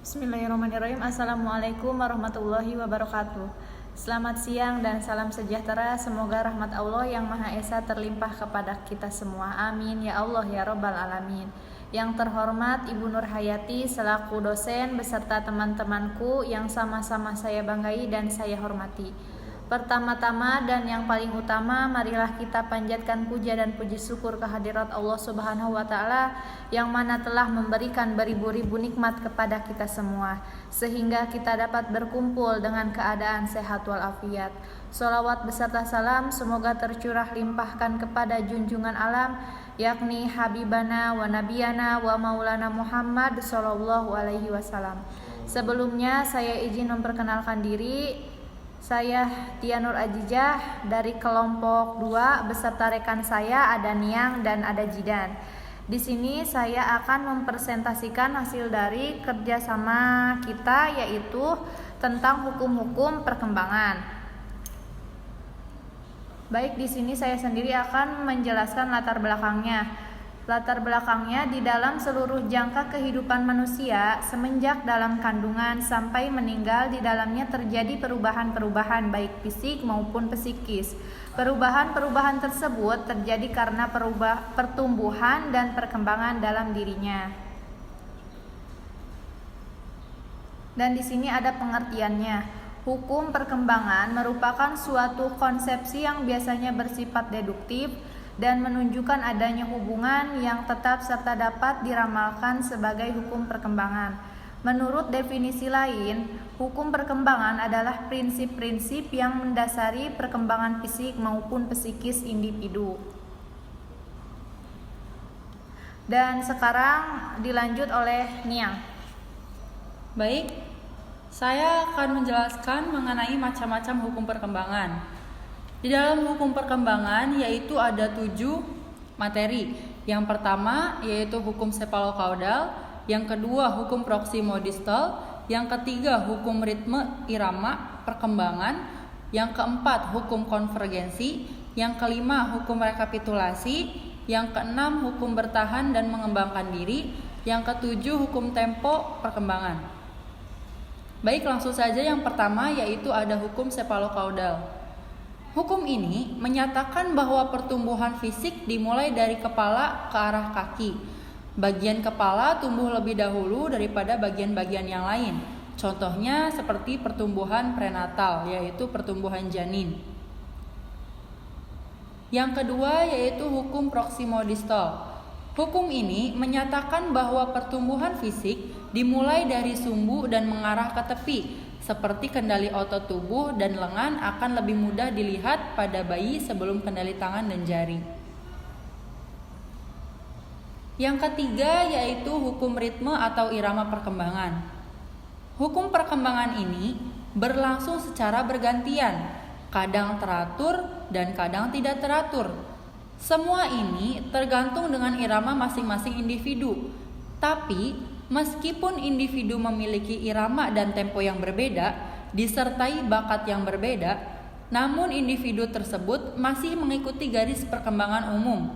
Bismillahirrahmanirrahim. Assalamualaikum warahmatullahi wabarakatuh. Selamat siang dan salam sejahtera. Semoga rahmat Allah yang Maha Esa terlimpah kepada kita semua. Amin ya Allah ya Rabbal Alamin. Yang terhormat Ibu Nur Hayati selaku dosen beserta teman-temanku yang sama-sama saya banggai dan saya hormati. Pertama-tama dan yang paling utama, marilah kita panjatkan puja dan puji syukur kehadirat Allah Subhanahu wa Ta'ala yang mana telah memberikan beribu-ribu nikmat kepada kita semua, sehingga kita dapat berkumpul dengan keadaan sehat walafiat. Sholawat beserta salam semoga tercurah limpahkan kepada junjungan alam, yakni Habibana wa Nabiyana wa Maulana Muhammad Sallallahu Alaihi Wasallam. Sebelumnya saya izin memperkenalkan diri. Saya Tia Nur Ajijah dari kelompok 2 beserta rekan saya ada Niang dan ada Jidan. Di sini saya akan mempresentasikan hasil dari kerjasama kita, yaitu tentang hukum-hukum perkembangan. Baik, di sini saya sendiri akan menjelaskan latar belakangnya. Latar belakangnya di dalam seluruh jangka kehidupan manusia semenjak dalam kandungan sampai meninggal, di dalamnya terjadi perubahan-perubahan baik fisik maupun psikis. Perubahan-perubahan tersebut terjadi karena pertumbuhan dan perkembangan dalam dirinya. Dan di sini ada pengertiannya. Hukum perkembangan merupakan suatu konsepsi yang biasanya bersifat deduktif dan menunjukkan adanya hubungan yang tetap serta dapat diramalkan sebagai hukum perkembangan. Menurut definisi lain, hukum perkembangan adalah prinsip-prinsip yang mendasari perkembangan fisik maupun psikis individu. Dan sekarang dilanjut oleh Niang. Baik, saya akan menjelaskan mengenai macam-macam hukum perkembangan. Di dalam hukum perkembangan yaitu ada 7 materi. Yang pertama yaitu hukum cephalocauda, yang kedua hukum proximodistal, yang ketiga hukum ritme irama perkembangan, yang keempat hukum konvergensi, yang kelima hukum rekapitulasi, yang keenam hukum bertahan dan mengembangkan diri, yang ketujuh hukum tempo perkembangan. Baik, langsung saja yang pertama yaitu ada hukum cephalocauda. Hukum ini menyatakan bahwa pertumbuhan fisik dimulai dari kepala ke arah kaki. Bagian kepala tumbuh lebih dahulu daripada bagian-bagian yang lain. Contohnya seperti pertumbuhan prenatal, yaitu pertumbuhan janin. Yang kedua yaitu hukum proximodistal. Hukum ini menyatakan bahwa pertumbuhan fisik dimulai dari sumbu dan mengarah ke tepi. Seperti kendali otot tubuh dan lengan akan lebih mudah dilihat pada bayi sebelum kendali tangan dan jari. Yang ketiga yaitu hukum ritme atau irama perkembangan. Hukum perkembangan ini berlangsung secara bergantian, kadang teratur dan kadang tidak teratur. Semua ini tergantung dengan irama masing-masing individu. Tapi meskipun individu memiliki irama dan tempo yang berbeda, disertai bakat yang berbeda, namun individu tersebut masih mengikuti garis perkembangan umum.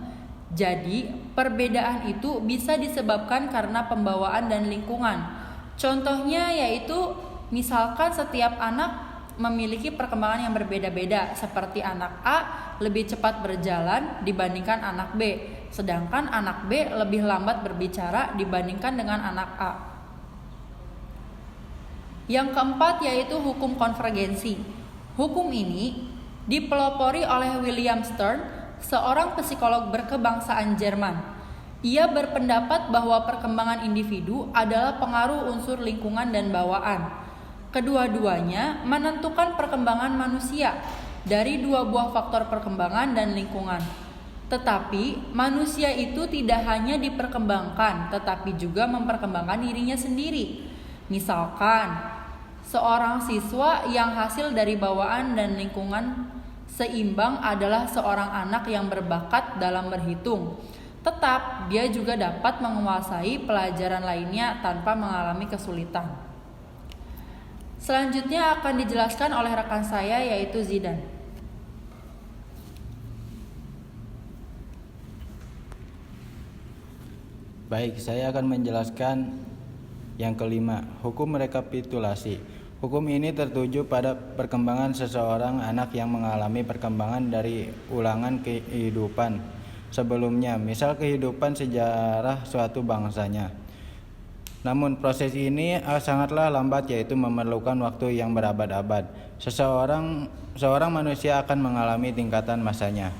Jadi, perbedaan itu bisa disebabkan karena pembawaan dan lingkungan. Contohnya yaitu, misalkan setiap anak memiliki perkembangan yang berbeda-beda, seperti anak A lebih cepat berjalan dibandingkan anak B, sedangkan anak B lebih lambat berbicara dibandingkan dengan anak A. Yang keempat yaitu hukum konvergensi. Hukum ini dipelopori oleh William Stern, seorang psikolog berkebangsaan Jerman. Ia berpendapat bahwa perkembangan individu adalah pengaruh unsur lingkungan dan bawaan. Kedua-duanya menentukan perkembangan manusia dari 2 buah faktor perkembangan dan lingkungan. Tetapi manusia itu tidak hanya diperkembangkan, tetapi juga memperkembangkan dirinya sendiri. Misalkan, seorang siswa yang hasil dari bawaan dan lingkungan seimbang adalah seorang anak yang berbakat dalam berhitung. Tetap, dia juga dapat menguasai pelajaran lainnya tanpa mengalami kesulitan. Selanjutnya akan dijelaskan oleh rekan saya yaitu Zidan. Baik, saya akan menjelaskan Yang kelima, hukum rekapitulasi. Hukum ini tertuju pada perkembangan seseorang anak yang mengalami perkembangan dari ulangan kehidupan sebelumnya, misal kehidupan sejarah suatu bangsanya. Namun proses ini sangatlah lambat, yaitu memerlukan waktu yang berabad-abad. Seorang manusia akan mengalami tingkatan masanya.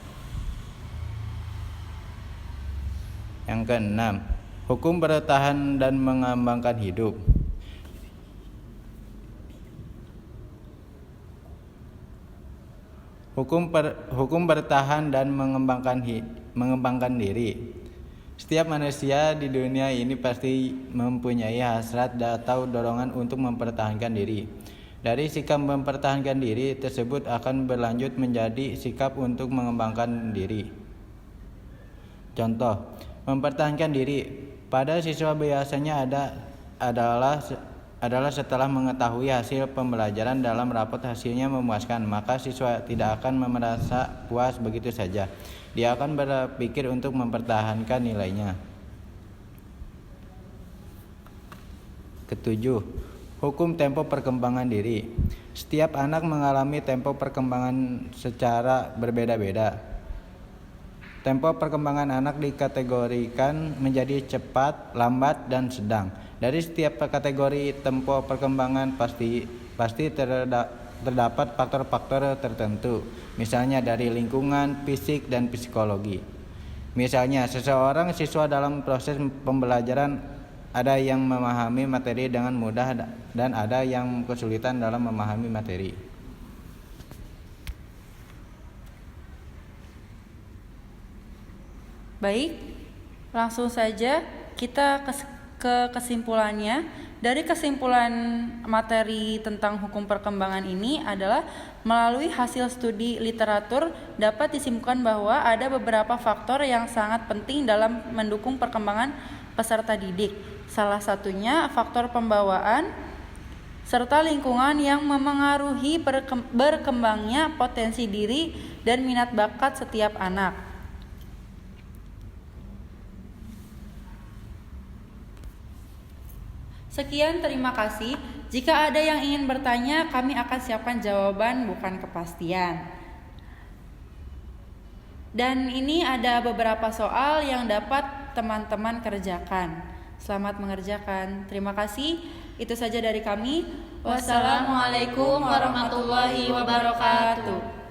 Yang keenam, hukum bertahan dan mengembangkan hidup. Hukum bertahan dan mengembangkan diri. Setiap manusia di dunia ini pasti mempunyai hasrat atau dorongan untuk mempertahankan diri. Dari sikap mempertahankan diri tersebut akan berlanjut menjadi sikap untuk mengembangkan diri. Contoh, mempertahankan diri pada siswa biasanya adalah setelah mengetahui hasil pembelajaran dalam rapot hasilnya memuaskan, maka siswa tidak akan merasa puas begitu saja. Dia akan berpikir untuk mempertahankan nilainya. Ketujuh, hukum tempo perkembangan diri. Setiap anak mengalami tempo perkembangan secara berbeda-beda. Tempo perkembangan anak dikategorikan menjadi cepat, lambat, dan sedang. Dari setiap kategori tempo perkembangan pasti terdapat faktor-faktor tertentu, misalnya dari lingkungan, fisik, dan psikologi. Misalnya, seseorang siswa dalam proses pembelajaran ada yang memahami materi dengan mudah dan ada yang kesulitan dalam memahami materi. Baik, langsung saja kita ke kesimpulannya. Dari kesimpulan materi tentang hukum perkembangan ini adalah melalui hasil studi literatur dapat disimpulkan bahwa ada beberapa faktor yang sangat penting dalam mendukung perkembangan peserta didik. Salah satunya faktor pembawaan serta lingkungan yang memengaruhi berkembangnya potensi diri dan minat bakat setiap anak. Sekian, terima kasih. Jika ada yang ingin bertanya, kami akan siapkan jawaban, bukan kepastian. Dan ini ada beberapa soal yang dapat teman-teman kerjakan. Selamat mengerjakan. Terima kasih. Itu saja dari kami. Wassalamualaikum warahmatullahi wabarakatuh.